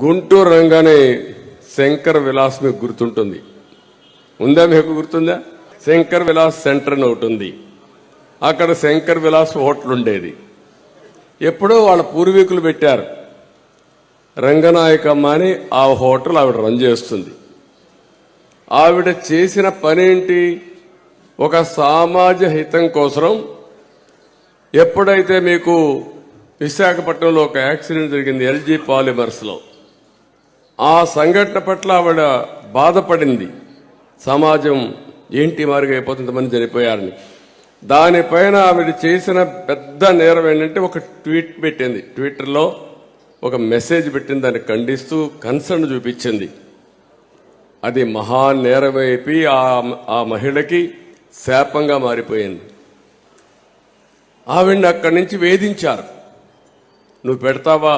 గుంటూరు రంగానే శంకర్ విలాస్ మీకు గుర్తుంటుంది. ఉందా? మీకు గుర్తుందా? శంకర్ విలాస్ సెంటర్ అని ఒకటి ఉంది. అక్కడ శంకర్ విలాస్ హోటల్ ఉండేది. ఎప్పుడో వాళ్ళ పూర్వీకులు పెట్టారు. రంగనాయకమ్మ అని ఆ హోటల్ ఆవిడ రన్ చేస్తుంది. ఆవిడ చేసిన పనేంటి? ఒక సమాజ హితం కోసం ఎప్పుడైతే మీకు విశాఖపట్నంలో ఒక యాక్సిడెంట్ జరిగింది ఎల్జీ పాలిమర్స్ లో, ఆ సంఘటన పట్ల ఆవిడ బాధపడింది. సమాజం ఏంటి మారుగా అయిపోతుంది, మంది చనిపోయారని. దానిపైన ఆవిడ చేసిన పెద్ద నేరం ఏంటంటే ఒక ట్వీట్ పెట్టింది. ట్విట్టర్లో ఒక మెసేజ్ పెట్టింది, దాన్ని ఖండిస్తూ కన్సర్న్ చూపించింది. అది మహా నేరమైపోయి ఆ మహిళకి శాపంగా మారిపోయింది. ఆవిడ్ని అక్కడి నుంచి వేధించారు. నువ్వు పెడతావా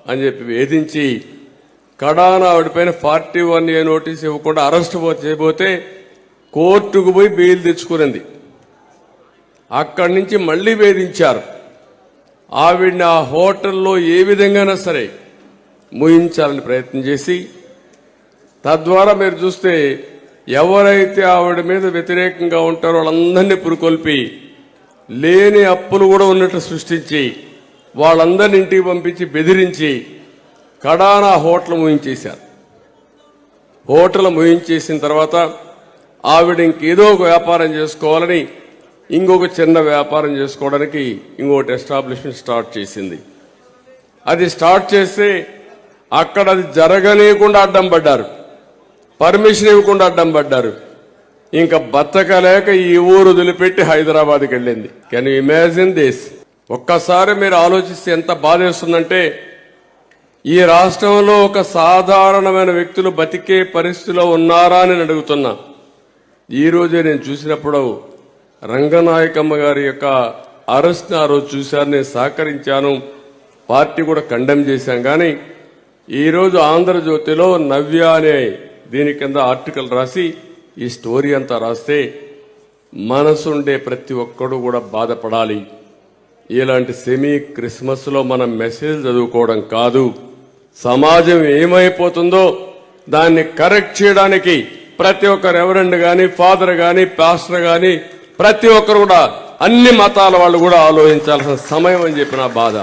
అని చెప్పి వేధించి కడాన ఆవిడపైన 41A నోటీస్ ఇవ్వకుండా అరెస్ట్ చేయబోతే కోర్టుకు పోయి బెయిల్ తెచ్చుకునింది. అక్కడి నుంచి మళ్లీ వేధించారు. ఆవిడ్ని ఆ హోటల్లో ఏ విధంగానైనా సరే ముయించాలని ప్రయత్నం చేసి, తద్వారా మీరు చూస్తే ఎవరైతే ఆవిడ మీద వ్యతిరేకంగా ఉంటారో వాళ్ళందరినీ పురుకొల్పి లేని అప్పులు కూడా ఉన్నట్టు సృష్టించి వాళ్ళందరినీ ఇంటికి పంపించి బెదిరించి కడానా హోటల్ ముయించేశారు. హోటల్ ముయించేసిన తర్వాత ఆవిడ ఇంకేదో ఒక వ్యాపారం చేసుకోవాలని ఇంకొక చిన్న వ్యాపారం చేసుకోవడానికి ఇంకొకటి ఎస్టాబ్లిష్మెంట్ స్టార్ట్ చేసింది. అది స్టార్ట్ చేస్తే అక్కడ అది జరగనీయకుండా అడ్డం పడ్డారు, పర్మిషన్ ఇవ్వకుండా అడ్డం పడ్డారు. ఇంకా బతకలేక ఈ ఊరు వదిలిపెట్టి హైదరాబాద్కి వెళ్ళింది. Can you imagine this? ఒక్కసారి మీరు ఆలోచిస్తే ఎంత బాధేస్తుందంటే, ఈ రాష్ట్రంలో ఒక సాధారణమైన వ్యక్తులు బతికే పరిస్థితిలో ఉన్నారా అని అడుగుతున్నా. ఈ రోజే నేను చూసినప్పుడు రంగనాయకమ్మ గారి యొక్క అరెస్ట్ ఆ రోజు చూశాను, నేను సహకరించాను, పార్టీ కూడా కండెమ్ చేశాం. కానీ ఈరోజు ఆంధ్రజ్యోతిలో నవ్య అనే దీని కింద ఆర్టికల్ రాసి ఈ స్టోరీ అంతా రాస్తే మనసుండే ప్రతి ఒక్కడు కూడా బాధపడాలి. ఇలాంటి సెమీ క్రిస్మస్ లో మనం మెసేజ్ చదువుకోవడం కాదు, సమాజం ఏమైపోతుందో దాన్ని కరెక్ట్ చేయడానికి ప్రతి ఒక్క రెవరెండ్ గాని, ఫాదర్ గాని, పాస్టర్ గాని ప్రతి ఒక్కరు కూడా అన్ని మతాల వాళ్ళు కూడా ఆలోచించాల్సిన సమయం అని చెప్పిన బాధ.